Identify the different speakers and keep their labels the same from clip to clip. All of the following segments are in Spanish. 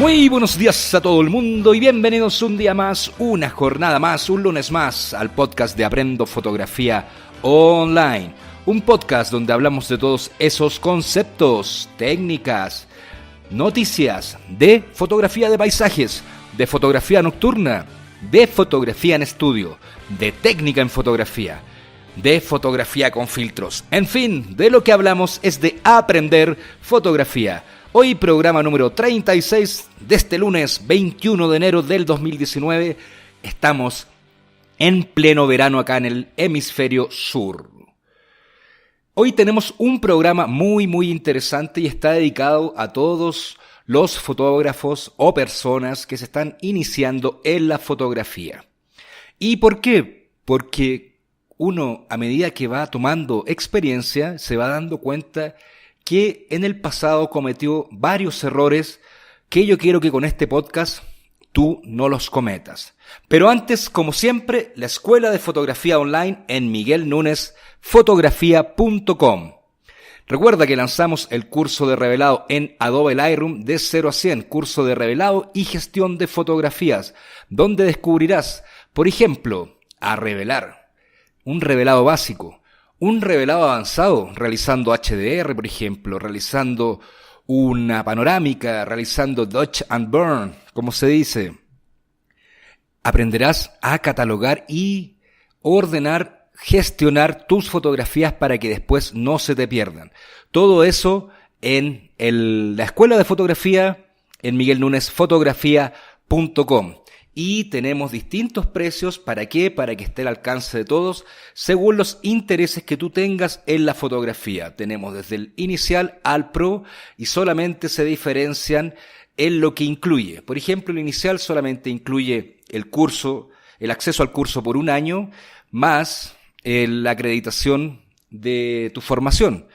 Speaker 1: Muy buenos días a todo el mundo y bienvenidos un día más, una jornada más, un lunes más al podcast de Aprendo Fotografía Online. Un podcast donde hablamos de todos esos conceptos, técnicas, noticias de fotografía de paisajes, de fotografía nocturna, de fotografía en estudio, de técnica en fotografía, de fotografía con filtros. En fin, de lo que hablamos es de aprender fotografía. Hoy programa número 36 de este lunes 21 de enero del 2019. Estamos en pleno verano acá en el hemisferio sur. Hoy tenemos un programa muy interesante y está dedicado a todos los fotógrafos o personas que se están iniciando en la fotografía. ¿Y por qué? Porque uno, a medida que va tomando experiencia, se va dando cuenta que en el pasado cometió varios errores que yo quiero que con este podcast tú no los cometas. Pero antes, como siempre, la Escuela de Fotografía Online en miguelnunesfotografia.com. Recuerda que lanzamos el curso de revelado en Adobe Lightroom de 0 a 100, curso de revelado y gestión de fotografías, donde descubrirás, por ejemplo, a revelar, un revelado básico, un revelado avanzado, realizando HDR, por ejemplo, realizando una panorámica, realizando Dodge and Burn, como se dice. Aprenderás a catalogar y ordenar, gestionar tus fotografías para que después no se te pierdan. Todo eso en la Escuela de Fotografía en miguelnunesfotografia.com. Y tenemos distintos precios, ¿para qué? Para que esté al alcance de todos, según los intereses que tú tengas en la fotografía. Tenemos desde el inicial al pro y solamente se diferencian en lo que incluye. Por ejemplo, el inicial solamente incluye el curso, el acceso al curso por un año, más la acreditación de tu formación.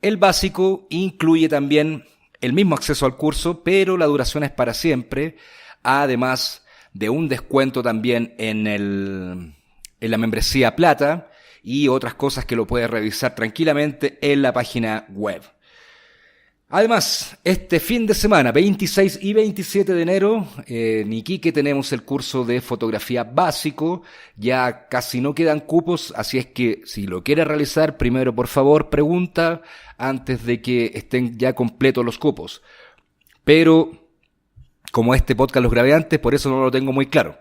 Speaker 1: El básico incluye también el mismo acceso al curso, pero la duración es para siempre, además de un descuento también en la membresía plata y otras cosas que lo puedes revisar tranquilamente en la página web. Además, este fin de semana, 26 y 27 de enero, en Iquique tenemos el curso de fotografía básico. Ya casi no quedan cupos, así es que si lo quieres realizar, primero por favor pregunta antes de que estén ya completos los cupos. Pero como este podcast los grabé antes, por eso no lo tengo muy claro.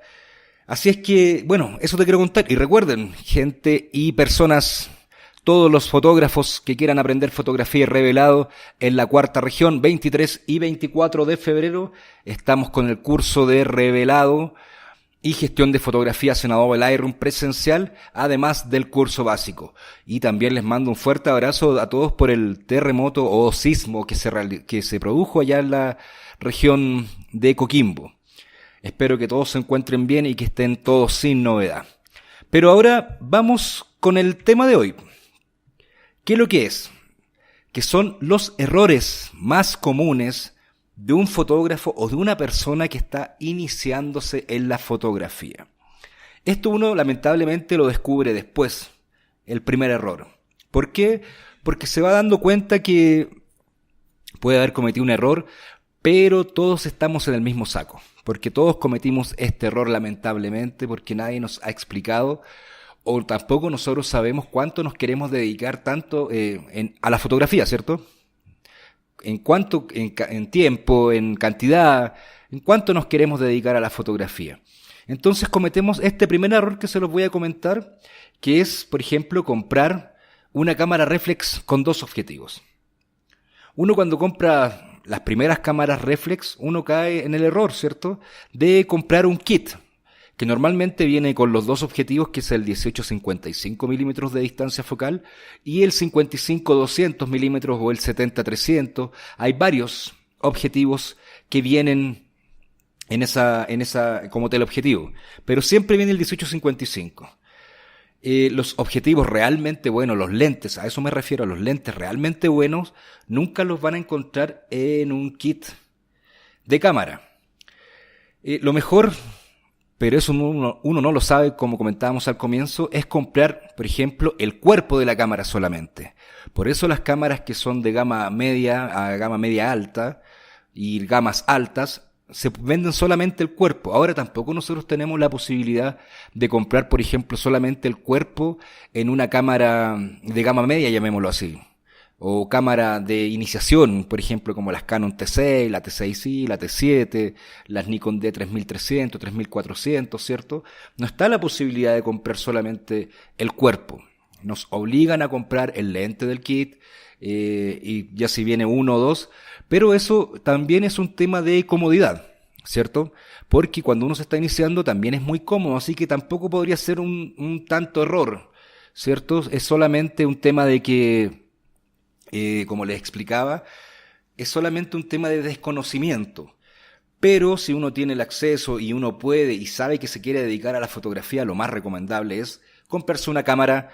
Speaker 1: Así es que, bueno, eso te quiero contar. Y recuerden, gente y personas, todos los fotógrafos que quieran aprender fotografía y revelado en la cuarta región, 23 y 24 de febrero, estamos con el curso de revelado y gestión de fotografías en Adobe Lightroom presencial, además del curso básico. Y también les mando un fuerte abrazo a todos por el terremoto o sismo que se produjo allá en la región de Coquimbo. Espero que todos se encuentren bien y que estén todos sin novedad. Pero ahora vamos con el tema de hoy. ¿Qué es lo que es? Que son los errores más comunes de un fotógrafo o de una persona que está iniciándose en la fotografía. Esto uno lamentablemente lo descubre después, el primer error. ¿Por qué? Porque se va dando cuenta que puede haber cometido un error, pero todos estamos en el mismo saco, porque todos cometimos este error lamentablemente, porque nadie nos ha explicado, o tampoco nosotros sabemos cuánto nos queremos dedicar tanto a la fotografía, ¿cierto? En cuánto, en tiempo, en cantidad, en cuánto nos queremos dedicar a la fotografía. Entonces cometemos este primer error que se los voy a comentar, que es, por ejemplo, comprar una cámara reflex con dos objetivos. Uno cuando compra las primeras cámaras reflex, uno cae en el error, ¿cierto?, de comprar un kit, que normalmente viene con los dos objetivos, que es el 18-55 milímetros de distancia focal y el 55-200 milímetros o el 70-300. Hay varios objetivos que vienen en esa como teleobjetivo, pero siempre viene el 18-55. Los objetivos realmente buenos, los lentes, a eso me refiero, a los lentes realmente buenos, nunca los van a encontrar en un kit de cámara. Lo mejor, pero eso uno no lo sabe, como comentábamos al comienzo, es comprar, por ejemplo, el cuerpo de la cámara solamente. Por eso las cámaras que son de gama media a gama media alta y gamas altas se venden solamente el cuerpo. Ahora tampoco nosotros tenemos la posibilidad de comprar, por ejemplo, solamente el cuerpo en una cámara de gama media, llamémoslo así. O cámara de iniciación, por ejemplo, como las Canon T6, la T6i, la T7, las Nikon D3300, 3400, ¿cierto? No está la posibilidad de comprar solamente el cuerpo. Nos obligan a comprar el lente del kit, y ya si viene uno o dos, pero eso también es un tema de comodidad, ¿cierto? Porque cuando uno se está iniciando también es muy cómodo, así que tampoco podría ser un tanto error, ¿cierto? Es solamente un tema de que, como les explicaba, es solamente un tema de desconocimiento. Pero si uno tiene el acceso y uno puede y sabe que se quiere dedicar a la fotografía, lo más recomendable es comprarse una cámara,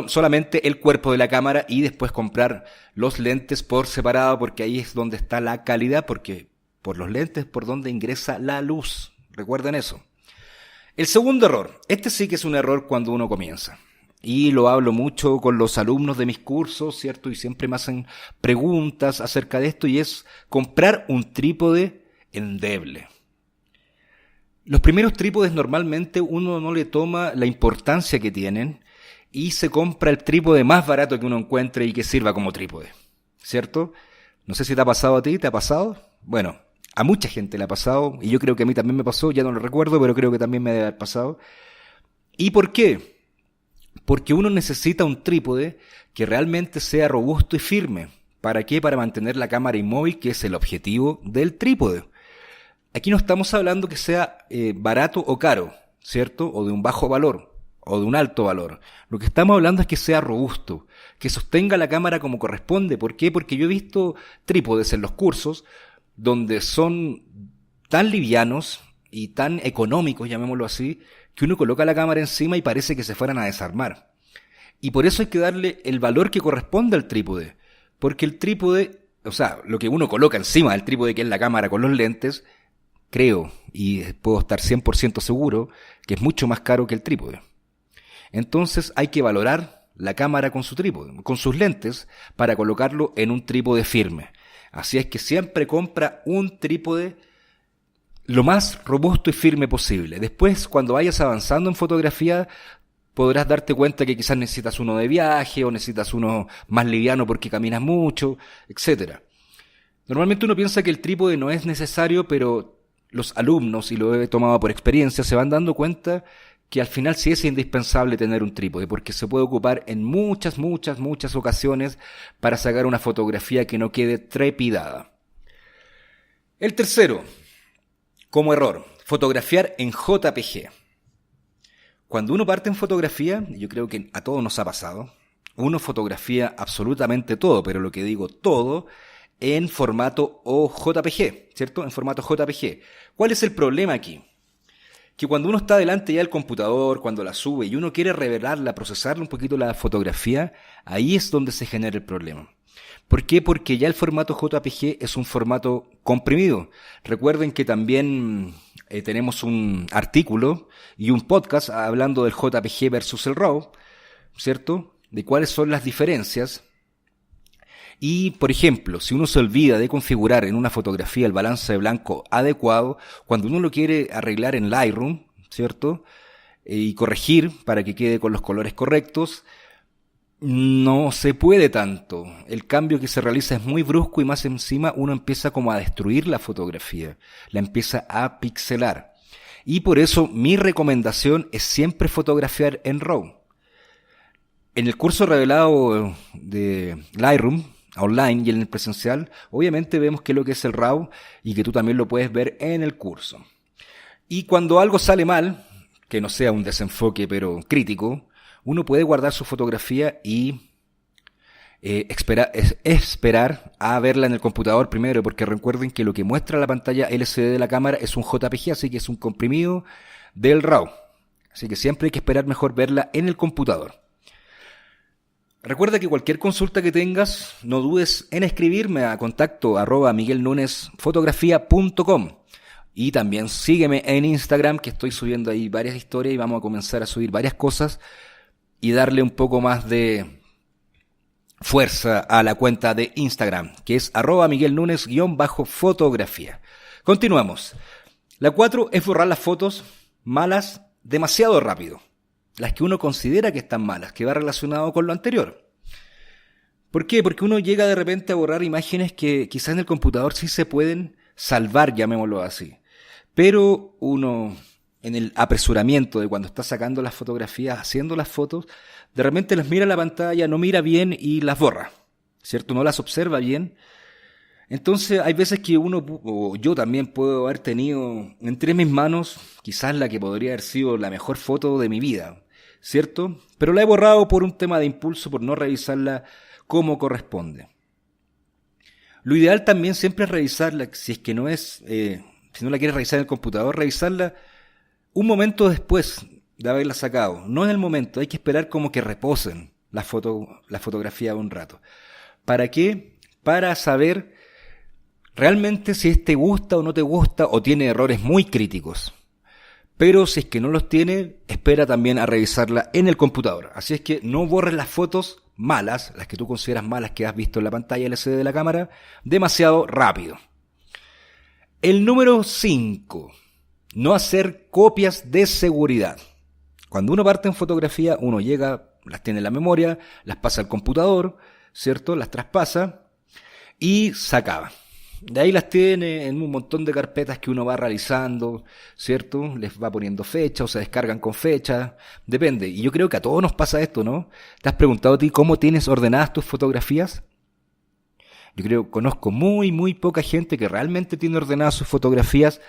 Speaker 1: solamente el cuerpo de la cámara, y después comprar los lentes por separado, porque ahí es donde está la calidad, porque por los lentes por donde ingresa la luz. Recuerden eso. El segundo error, este sí que es un error cuando uno comienza, y lo hablo mucho con los alumnos de mis cursos, ¿cierto? Y siempre me hacen preguntas acerca de esto, y es comprar un trípode endeble. Los primeros trípodes normalmente uno no le toma la importancia que tienen, y se compra el trípode más barato que uno encuentre y que sirva como trípode, ¿cierto? No sé si te ha pasado a ti, ¿te ha pasado? Bueno, a mucha gente le ha pasado, y yo creo que a mí también me pasó, ya no lo recuerdo, pero creo que también me debe haber pasado. ¿Y por qué? Porque uno necesita un trípode que realmente sea robusto y firme. ¿Para qué? Para mantener la cámara inmóvil, que es el objetivo del trípode. Aquí no estamos hablando que sea barato o caro, ¿cierto? O de un bajo valor, o de un alto valor. Lo que estamos hablando es que sea robusto, que sostenga la cámara como corresponde. ¿Por qué? Porque yo he visto trípodes en los cursos donde son tan livianos y tan económicos, llamémoslo así, que uno coloca la cámara encima y parece que se fueran a desarmar. Y por eso hay que darle el valor que corresponde al trípode, porque el trípode, o sea, lo que uno coloca encima del trípode, que es la cámara con los lentes, creo, y puedo estar 100% seguro, que es mucho más caro que el trípode. Entonces hay que valorar la cámara con su trípode, con sus lentes, para colocarlo en un trípode firme. Así es que siempre compra un trípode lo más robusto y firme posible. Después, cuando vayas avanzando en fotografía, podrás darte cuenta que quizás necesitas uno de viaje, o necesitas uno más liviano porque caminas mucho, etc. Normalmente uno piensa que el trípode no es necesario, pero los alumnos, y lo he tomado por experiencia, se van dando cuenta que al final sí es indispensable tener un trípode, porque se puede ocupar en muchas ocasiones para sacar una fotografía que no quede trepidada. El tercero, como error, fotografiar en JPG. Cuando uno parte en fotografía, yo creo que a todos nos ha pasado, uno fotografía absolutamente todo, pero lo que digo todo, en formato JPG, ¿cierto? En formato JPG. ¿Cuál es el problema aquí? Que cuando uno está delante ya del computador, cuando la sube y uno quiere revelarla, procesarla un poquito la fotografía, ahí es donde se genera el problema. ¿Por qué? Porque ya el formato JPG es un formato comprimido. Recuerden que también tenemos un artículo y un podcast hablando del JPG versus el RAW, ¿cierto? De cuáles son las diferencias. Y, por ejemplo, si uno se olvida de configurar en una fotografía el balance de blanco adecuado, cuando uno lo quiere arreglar en Lightroom, ¿cierto? Y corregir para que quede con los colores correctos, no se puede tanto. El cambio que se realiza es muy brusco, y más encima uno empieza como a destruir la fotografía, la empieza a pixelar. Y por eso mi recomendación es siempre fotografiar en RAW. En el curso revelado de Lightroom online y en el presencial, obviamente vemos qué es lo que es el RAW, y que tú también lo puedes ver en el curso. Y cuando algo sale mal, que no sea un desenfoque pero crítico, uno puede guardar su fotografía y esperar a verla en el computador primero, porque recuerden que lo que muestra la pantalla LCD de la cámara es un JPG, así que es un comprimido del RAW. Así que siempre hay que esperar mejor verla en el computador. Recuerda que cualquier consulta que tengas, no dudes en escribirme a contacto@miguelnunesfotografia.com. Y también sígueme en Instagram, que estoy subiendo ahí varias historias, y vamos a comenzar a subir varias cosas y darle un poco más de fuerza a la cuenta de Instagram, que es @miguelnunes_fotografía. Continuamos. La 4 es borrar las fotos malas demasiado rápido. Las que uno considera que están malas, que va relacionado con lo anterior. ¿Por qué? Porque uno llega de repente a borrar imágenes que quizás en el computador sí se pueden salvar, llamémoslo así. Pero uno, en el apresuramiento de cuando está sacando las fotografías, haciendo las fotos, de repente las mira en la pantalla, no mira bien y las borra, ¿cierto? No las observa bien. Entonces hay veces que uno, o yo también puedo haber tenido entre mis manos quizás la que podría haber sido la mejor foto de mi vida, ¿cierto? Pero la he borrado por un tema de impulso, por no revisarla como corresponde. Lo ideal también siempre es revisarla, si es que no es, si no la quieres revisar en el computador, revisarla un momento después de haberla sacado. No en el momento, hay que esperar como que reposen la fotografía un rato. ¿Para qué? Para saber realmente si te gusta o no te gusta o tiene errores muy críticos. Pero si es que no los tiene, espera también a revisarla en el computador. Así es que no borres las fotos malas, las que tú consideras malas que has visto en la pantalla LCD de la cámara, demasiado rápido. El número 5. No hacer copias de seguridad. Cuando uno parte en fotografía, uno llega, las tiene en la memoria, las pasa al computador, ¿cierto? Las traspasa y se acaba. De ahí las tiene en un montón de carpetas que uno va realizando, ¿cierto? Les va poniendo fecha o se descargan con fecha, depende. Y yo creo que a todos nos pasa esto, ¿no? ¿Te has preguntado a ti cómo tienes ordenadas tus fotografías? Yo creo que conozco muy poca gente que realmente tiene ordenadas sus fotografías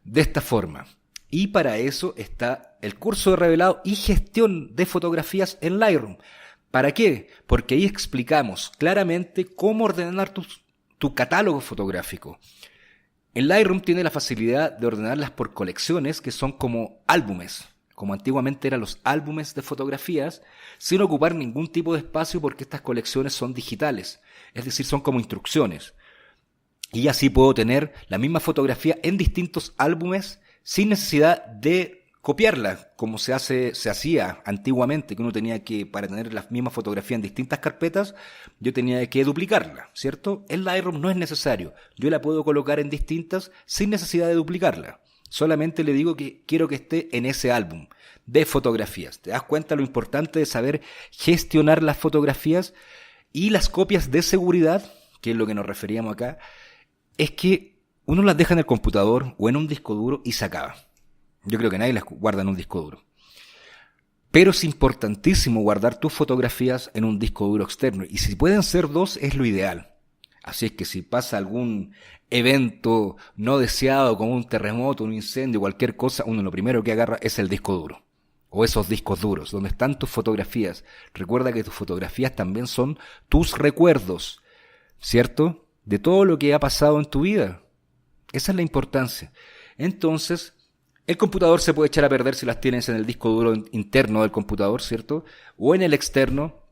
Speaker 1: de esta forma. Y para eso está el curso de revelado y gestión de fotografías en Lightroom. ¿Para qué? Porque ahí explicamos claramente cómo ordenar tu catálogo fotográfico. En Lightroom tiene la facilidad de ordenarlas por colecciones que son como álbumes, como antiguamente eran los álbumes de fotografías, sin ocupar ningún tipo de espacio porque estas colecciones son digitales, es decir, son como instrucciones. Y así puedo tener la misma fotografía en distintos álbumes sin necesidad de copiarla, como se hacía antiguamente, que uno tenía que, para tener la misma fotografía en distintas carpetas, yo tenía que duplicarla, ¿cierto? En Lightroom no es necesario, yo la puedo colocar en distintas sin necesidad de duplicarla. Solamente le digo que quiero que esté en ese álbum de fotografías. ¿Te das cuenta lo importante de saber gestionar las fotografías y las copias de seguridad, que es lo que nos referíamos acá? Es que uno las deja en el computador o en un disco duro y se acaba. Yo creo que nadie las guarda en un disco duro. Pero es importantísimo guardar tus fotografías en un disco duro externo. Y si pueden ser 2, es lo ideal. Así es que si pasa algún evento no deseado, como un terremoto, un incendio, cualquier cosa, uno lo primero que agarra es el disco duro. O esos discos duros, donde están tus fotografías. Recuerda que tus fotografías también son tus recuerdos, ¿cierto? De todo lo que ha pasado en tu vida. Esa es la importancia. Entonces, el computador se puede echar a perder si las tienes en el disco duro interno del computador, ¿cierto? O en el externo.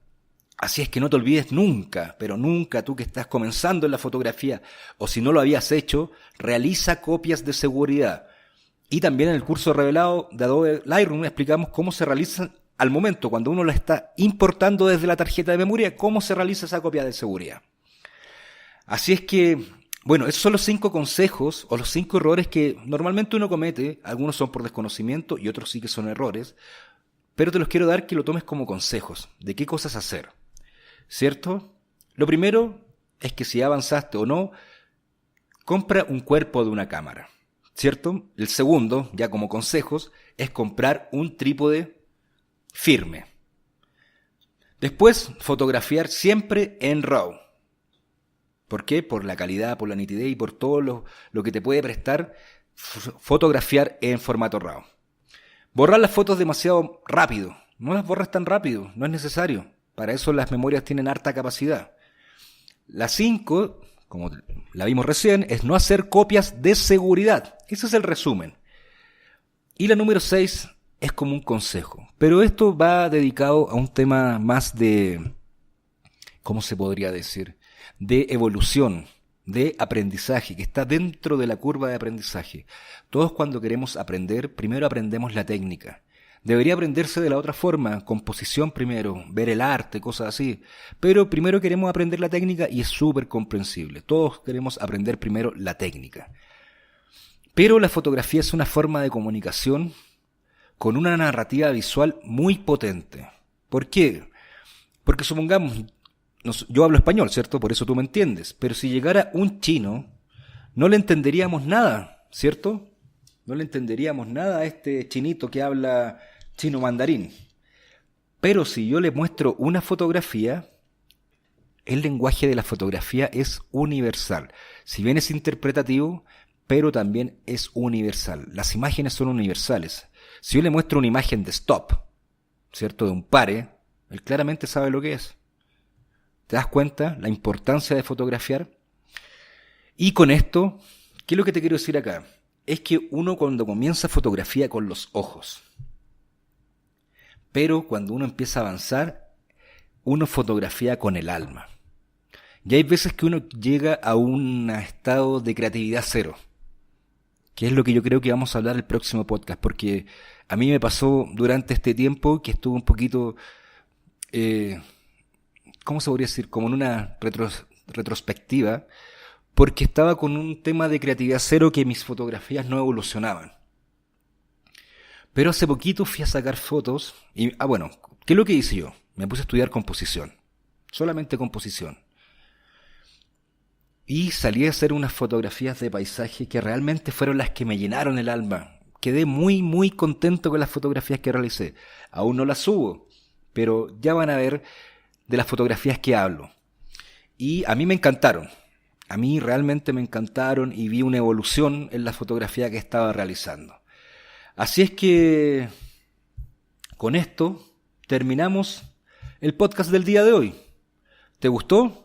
Speaker 1: Así es que no te olvides nunca, pero nunca, tú que estás comenzando en la fotografía, o si no lo habías hecho, realiza copias de seguridad. Y también en el curso revelado de Adobe Lightroom explicamos cómo se realizan al momento, cuando uno la está importando desde la tarjeta de memoria, cómo se realiza esa copia de seguridad. Así es que, bueno, esos son los 5 consejos o los 5 errores que normalmente uno comete. Algunos son por desconocimiento y otros sí que son errores. Pero te los quiero dar que lo tomes como consejos de qué cosas hacer, ¿cierto? Lo primero es que si avanzaste o no, compra un cuerpo de una cámara, ¿cierto? El segundo, ya como consejos, es comprar un trípode firme. Después, fotografiar siempre en RAW. ¿Por qué? Por la calidad, por la nitidez y por todo lo que te puede prestar fotografiar en formato RAW. Borrar las fotos demasiado rápido. No las borres tan rápido, no es necesario. Para eso las memorias tienen harta capacidad. La 5, como la vimos recién, es no hacer copias de seguridad. Ese es el resumen. Y la número 6 es como un consejo. Pero esto va dedicado a un tema más de, ¿cómo se podría decir? De evolución, de aprendizaje, que está dentro de la curva de aprendizaje. Todos cuando queremos aprender, primero aprendemos la técnica. Debería aprenderse de la otra forma, composición primero, ver el arte, cosas así. Pero primero queremos aprender la técnica y es súper comprensible. Todos queremos aprender primero la técnica. Pero la fotografía es una forma de comunicación con una narrativa visual muy potente. ¿Por qué? Porque supongamos, yo hablo español, ¿cierto? Por eso tú me entiendes. Pero si llegara un chino, no le entenderíamos nada, ¿cierto? No le entenderíamos nada a este chinito que habla chino mandarín. Pero si yo le muestro una fotografía, el lenguaje de la fotografía es universal. Si bien es interpretativo, pero también es universal. Las imágenes son universales. Si yo le muestro una imagen de stop, ¿cierto? De un pare, él claramente sabe lo que es. ¿Te das cuenta la importancia de fotografiar? Y con esto, ¿qué es lo que te quiero decir acá? Es que uno cuando comienza fotografía con los ojos, pero cuando uno empieza a avanzar, uno fotografía con el alma. Y hay veces que uno llega a un estado de creatividad cero, que es lo que yo creo que vamos a hablar el próximo podcast, porque a mí me pasó durante este tiempo que estuve un poquito, ¿cómo se podría decir? Como en una retrospectiva, porque estaba con un tema de creatividad cero que mis fotografías no evolucionaban. Pero hace poquito fui a sacar fotos y, bueno, ¿qué es lo que hice yo? Me puse a estudiar composición, solamente composición. Y salí a hacer unas fotografías de paisaje que realmente fueron las que me llenaron el alma. Quedé muy, muy contento con las fotografías que realicé. Aún no las subo, pero ya van a ver de las fotografías que hablo. Y a mí me encantaron. A mí realmente me encantaron y vi una evolución en la fotografía que estaba realizando. Así es que con esto terminamos el podcast del día de hoy. ¿Te gustó?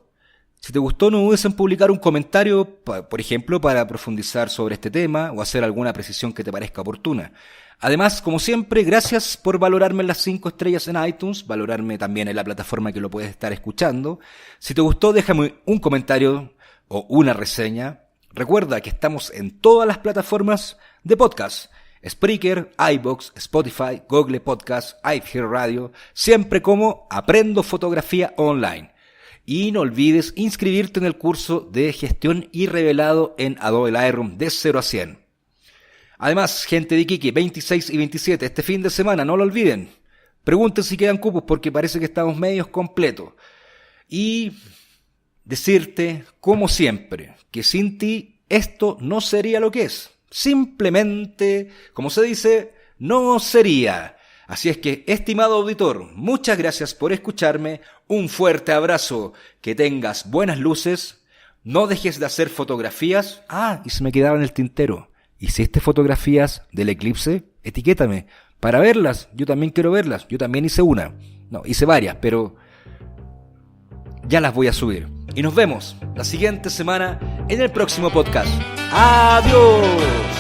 Speaker 1: Si te gustó, no dudes en publicar un comentario, por ejemplo, para profundizar sobre este tema o hacer alguna precisión que te parezca oportuna. Además, como siempre, gracias por valorarme en las 5 estrellas en iTunes, valorarme también en la plataforma que lo puedes estar escuchando. Si te gustó, déjame un comentario o una reseña. Recuerda que estamos en todas las plataformas de podcast: Spreaker, iVoox, Spotify, Google Podcast, iHeartRadio, siempre como Aprendo Fotografía Online. Y no olvides inscribirte en el curso de gestión y revelado en Adobe Lightroom de 0 a 100. Además, gente de Iquique, 26 y 27, este fin de semana, no lo olviden. Pregunten si quedan cupos porque parece que estamos medios completos. Y decirte, como siempre, que sin ti esto no sería lo que es. Simplemente, como se dice, no sería. Así es que, estimado auditor, muchas gracias por escucharme, un fuerte abrazo, que tengas buenas luces, no dejes de hacer fotografías. Y se me quedaba en el tintero, ¿hiciste fotografías del eclipse? Etiquétame, para verlas, yo también quiero verlas, yo también hice una, no, hice varias, pero ya las voy a subir. Y nos vemos la siguiente semana en el próximo podcast. ¡Adiós!